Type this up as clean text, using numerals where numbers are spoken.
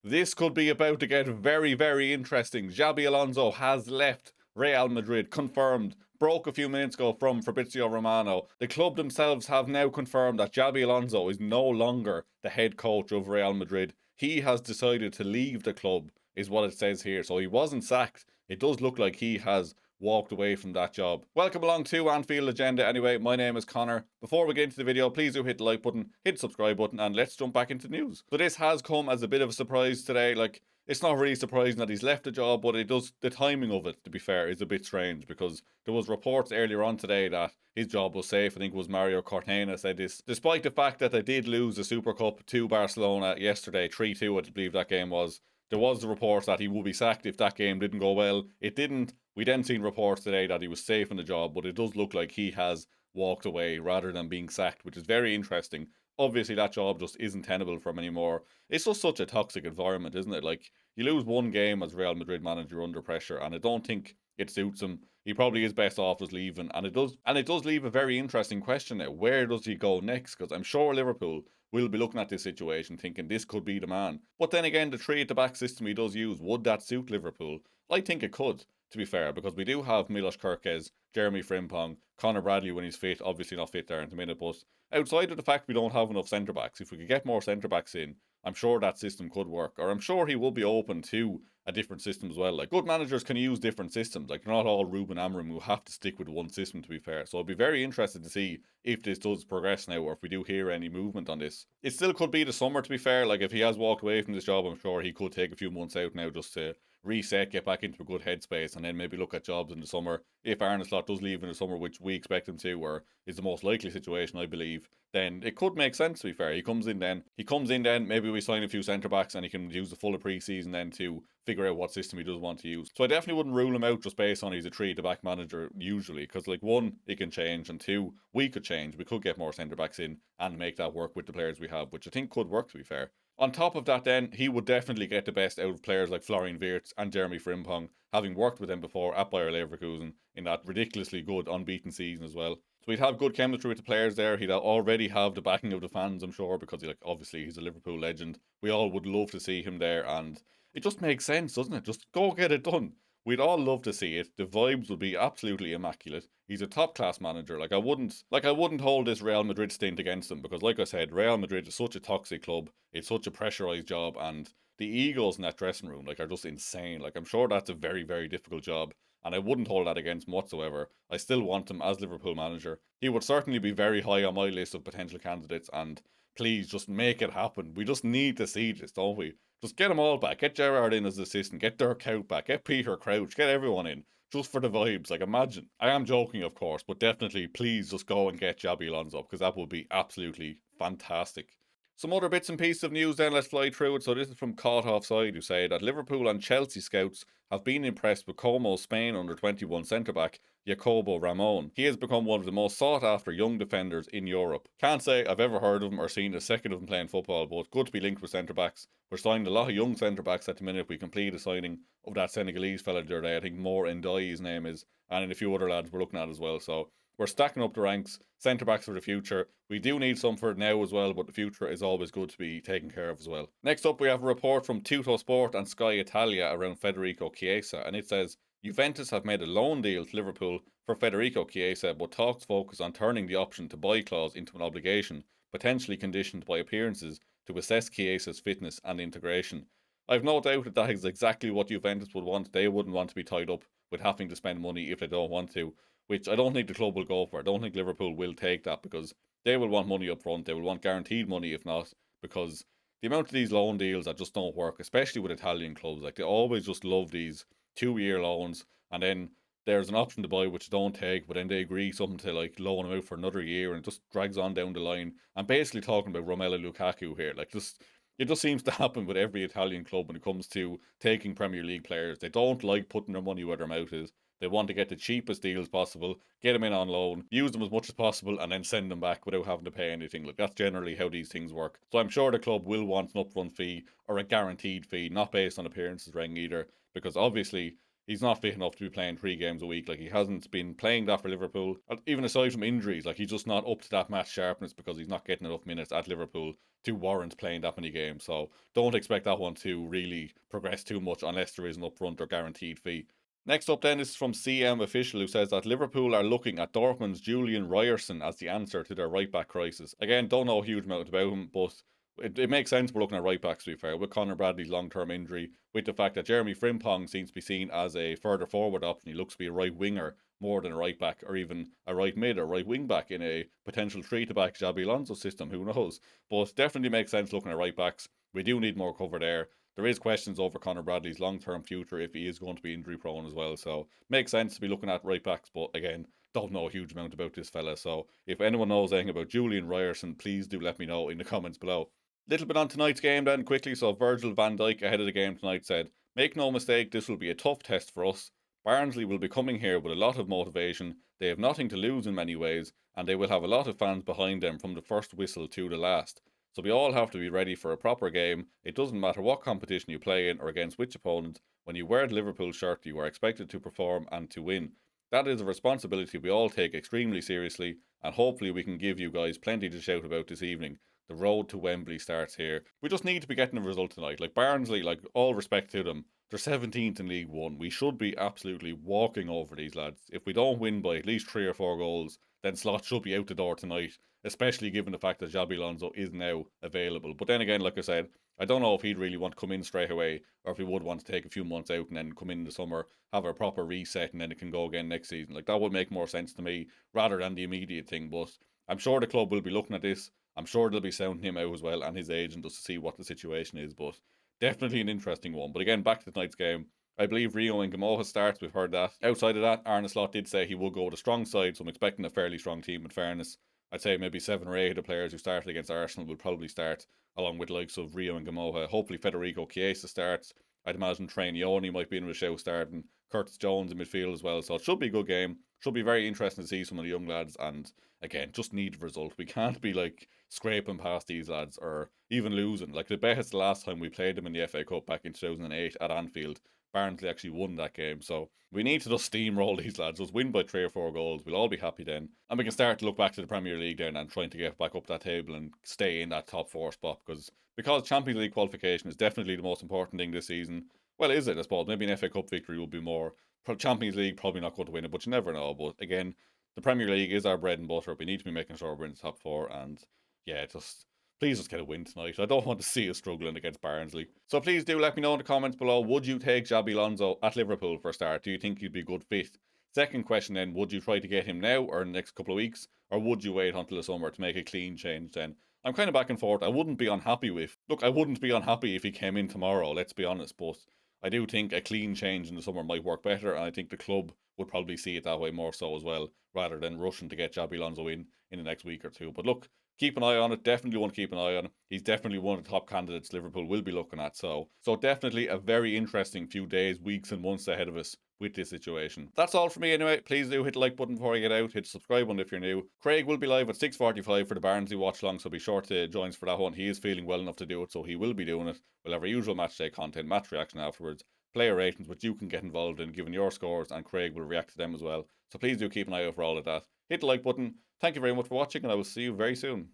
This could be about to get very, very interesting. Xabi Alonso has left Real Madrid, confirmed. Broke a few minutes ago from Fabrizio Romano. The club themselves have now confirmed that Xabi Alonso is no longer the head coach of Real Madrid. He has decided to leave the club, is what it says here. So he wasn't sacked. It does look like he has walked away from that job. Welcome along to Anfield Agenda anyway. My name is Conor. Before we get into the video, please do hit the like button, hit the subscribe button, and let's jump back into news. So this has come as a bit of a surprise today. Like, it's not really surprising that he's left the job, but the timing of it, to be fair, is a bit strange because there was reports earlier on today that his job was safe. I think it was Mario Cortena said this, despite the fact that they did lose the Super Cup to Barcelona yesterday, 3-2 I believe that game was. There was the reports that he would be sacked if that game didn't go well. It didn't. We then seen reports today that he was safe in the job, but it does look like he has walked away rather than being sacked, which is very interesting. Obviously, that job just isn't tenable for him anymore. It's just such a toxic environment, isn't it? Like, you lose one game as Real Madrid manager under pressure, and I don't think it suits him. He probably is best off just leaving, and it does leave a very interesting question now. Where does he go next? Because I'm sure Liverpool will be looking at this situation thinking this could be the man. But then again, the three at the back system he does use, would that suit Liverpool? I think it could, to be fair, because we do have Milos Kerkez, Jeremy Frimpong, Conor Bradley when he's fit, obviously not fit there in the minute, but outside of the fact we don't have enough centre backs, if we could get more centre backs in, I'm sure that system could work, or I'm sure he will be open to a different system as well. Like, good managers can use different systems. Like, they're not all Ruben Amorim who have to stick with one system, to be fair. So I'd be very interested to see if this does progress now, or if we do hear any movement on this. It still could be the summer, to be fair. Like, if he has walked away from this job, I'm sure he could take a few months out now just to reset, get back into a good headspace, and then maybe look at jobs in the summer. If Arne Slot does leave in the summer, which we expect him to, or is the most likely situation, I believe, then it could make sense, to be fair. He comes in then, maybe we sign a few centre backs and he can use the full of pre-season then to figure out what system he does want to use. So I definitely wouldn't rule him out just based on he's a three at the back manager usually, because like, one, he can change, and two, we could change. We could get more centre backs in and make that work with the players we have, which I think could work, to be fair. On top of that then, he would definitely get the best out of players like Florian Wirtz and Jeremy Frimpong, having worked with them before at Bayer Leverkusen in that ridiculously good unbeaten season as well. So he'd have good chemistry with the players there. He'd already have the backing of the fans, I'm sure, because obviously he's a Liverpool legend. We all would love to see him there, and it just makes sense, doesn't it? Just go get it done. We'd all love to see it. The vibes would be absolutely immaculate. He's a top class manager. Like, I wouldn't hold this Real Madrid stint against him, because like I said, Real Madrid is such a toxic club. It's such a pressurized job, and the egos in that dressing room are just insane. Like, I'm sure that's a very, very difficult job, and I wouldn't hold that against him whatsoever. I still want him as Liverpool manager. He would certainly be very high on my list of potential candidates, and please just make it happen. We just need to see this, don't we? Just get them all back. Get Gerrard in as assistant. Get Dirk Kuyt back. Get Peter Crouch. Get everyone in. Just for the vibes. Like, imagine. I am joking, of course, but definitely, please just go and get Xabi Alonso, because that would be absolutely fantastic. Some other bits and pieces of news then, let's fly through it. So this is from Caught Offside, who say that Liverpool and Chelsea scouts have been impressed with Como Spain under-21 centre-back Jacobo Ramon. He has become one of the most sought-after young defenders in Europe. Can't say I've ever heard of him or seen a second of him playing football, but good to be linked with centre-backs. We're signing a lot of young centre-backs at the minute. We complete a signing of that Senegalese fella the other day. I think Moore Ndiaye his name is, and a few other lads we're looking at as well. So we're stacking up the ranks, centre backs for the future. We do need some for now as well, but the future is always good to be taken care of as well. Next up, we have a report from Tutto Sport and Sky Italia around Federico Chiesa, and it says Juventus have made a loan deal to Liverpool for Federico Chiesa, but talks focus on turning the option to buy clause into an obligation, potentially conditioned by appearances to assess Chiesa's fitness and integration. I've no doubt that that is exactly what Juventus would want. They wouldn't want to be tied up with having to spend money if they don't want to, which I don't think the club will go for. I don't think Liverpool will take that, because they will want money up front. They will want guaranteed money if not, because the amount of these loan deals that just don't work, especially with Italian clubs, like, they always just love these 2-year loans, and then there's an option to buy which they don't take, but then they agree something to like loan him out for another year, and it just drags on down the line. I'm basically talking about Romelu Lukaku here. Like, just it just seems to happen with every Italian club when it comes to taking Premier League players. They don't like putting their money where their mouth is. They want to get the cheapest deals possible, get them in on loan, use them as much as possible, and then send them back without having to pay anything. Like, that's generally how these things work. So I'm sure the club will want an upfront fee or a guaranteed fee, not based on appearances ring either, because obviously he's not fit enough to be playing 3 games a week. Like, he hasn't been playing that for Liverpool. Even aside from injuries, like, he's just not up to that match sharpness because he's not getting enough minutes at Liverpool to warrant playing that many games. So don't expect that one to really progress too much unless there is an upfront or guaranteed fee. Next up then, this is from CM Official, who says that Liverpool are looking at Dortmund's Julian Ryerson as the answer to their right-back crisis. Again, don't know a huge amount about him, but it makes sense we're looking at right-backs, to be fair, with Conor Bradley's long-term injury, with the fact that Jeremy Frimpong seems to be seen as a further forward option. He looks to be a right winger more than a right back, or even a right mid or right wing back in a potential 3-to-back Xabi Alonso system, who knows. But definitely makes sense looking at right backs. We do need more cover there. There is questions over Conor Bradley's long-term future if he is going to be injury prone as well. So makes sense to be looking at right backs, but again, don't know a huge amount about this fella. So if anyone knows anything about Julian Ryerson, please do let me know in the comments below. Little bit on tonight's game then quickly. So Virgil van Dijk ahead of the game tonight said, "Make no mistake, this will be a tough test for us. Barnsley will be coming here with a lot of motivation. They have nothing to lose in many ways, and they will have a lot of fans behind them from the first whistle to the last. So we all have to be ready for a proper game. It doesn't matter what competition you play in or against which opponent. When you wear the Liverpool shirt, you are expected to perform and to win. That is a responsibility we all take extremely seriously, and hopefully we can give you guys plenty to shout about this evening. The road to Wembley starts here." We just need to be getting a result tonight. Like, Barnsley, like, all respect to them, they're 17th in League One. We should be absolutely walking over these lads. If we don't win by at least 3 or 4 goals, then Slot should be out the door tonight, especially given the fact that Xabi Alonso is now available. But then again, like I said, I don't know if he'd really want to come in straight away, or if he would want to take a few months out and then come in the summer, have a proper reset, and then it can go again next season. Like, that would make more sense to me rather than the immediate thing. But I'm sure the club will be looking at this. I'm sure they'll be sounding him out as well and his agent just to see what the situation is. But definitely an interesting one. But again, back to tonight's game. I believe Rio and Gamoha starts. We've heard that. Outside of that, Arne Slot did say he will go with a strong side, so I'm expecting a fairly strong team in fairness. I'd say maybe 7 or 8 of the players who started against Arsenal will probably start, along with the likes of Rio and Gamoha. Hopefully Federico Chiesa starts. I'd imagine Trainioni might be in with a show starting. Curtis Jones in midfield as well. So it should be a good game. Should be very interesting to see some of the young lads. And again, just need a result. We can't be like scraping past these lads or even losing. Like, the best last time we played them in the FA Cup back in 2008 at Anfield, Barnsley actually won that game. So we need to just steamroll these lads, just win by 3 or 4 goals. We'll all be happy then. And we can start to look back to the Premier League then and trying to get back up that table and stay in that top 4 spot. Because Champions League qualification is definitely the most important thing this season. Well, is it, I suppose? Maybe an FA Cup victory would be more. Champions League, probably not going to win it, but you never know. But again, the Premier League is our bread and butter. We need to be making sure we're in the top 4. And yeah, please just get a win tonight. I don't want to see us struggling against Barnsley. So please do let me know in the comments below. Would you take Xabi Alonso at Liverpool for a start? Do you think he'd be a good fit? Second question then, would you try to get him now or in the next couple of weeks? Or would you wait until the summer to make a clean change then? I'm kind of back and forth. I wouldn't be unhappy if he came in tomorrow, let's be honest. But I do think a clean change in the summer might work better. And I think the club would probably see it that way more so as well, rather than rushing to get Xabi Alonso in the next week or two. But look, keep an eye on it. Definitely want to keep an eye on it. He's definitely one of the top candidates Liverpool will be looking at. So definitely a very interesting few days, weeks and months ahead of us with this situation. That's all for me anyway. Please do hit the like button before you get out. Hit the subscribe button if you're new. Craig will be live at 6:45 for the Barnsley watch along, so be sure to join us for that one. He is feeling well enough to do it, so he will be doing it. We'll have our usual match day content, match reaction afterwards, player ratings, which you can get involved in, giving your scores, and Craig will react to them as well. So please do keep an eye out for all of that. Hit the like button. Thank you very much for watching, and I will see you very soon.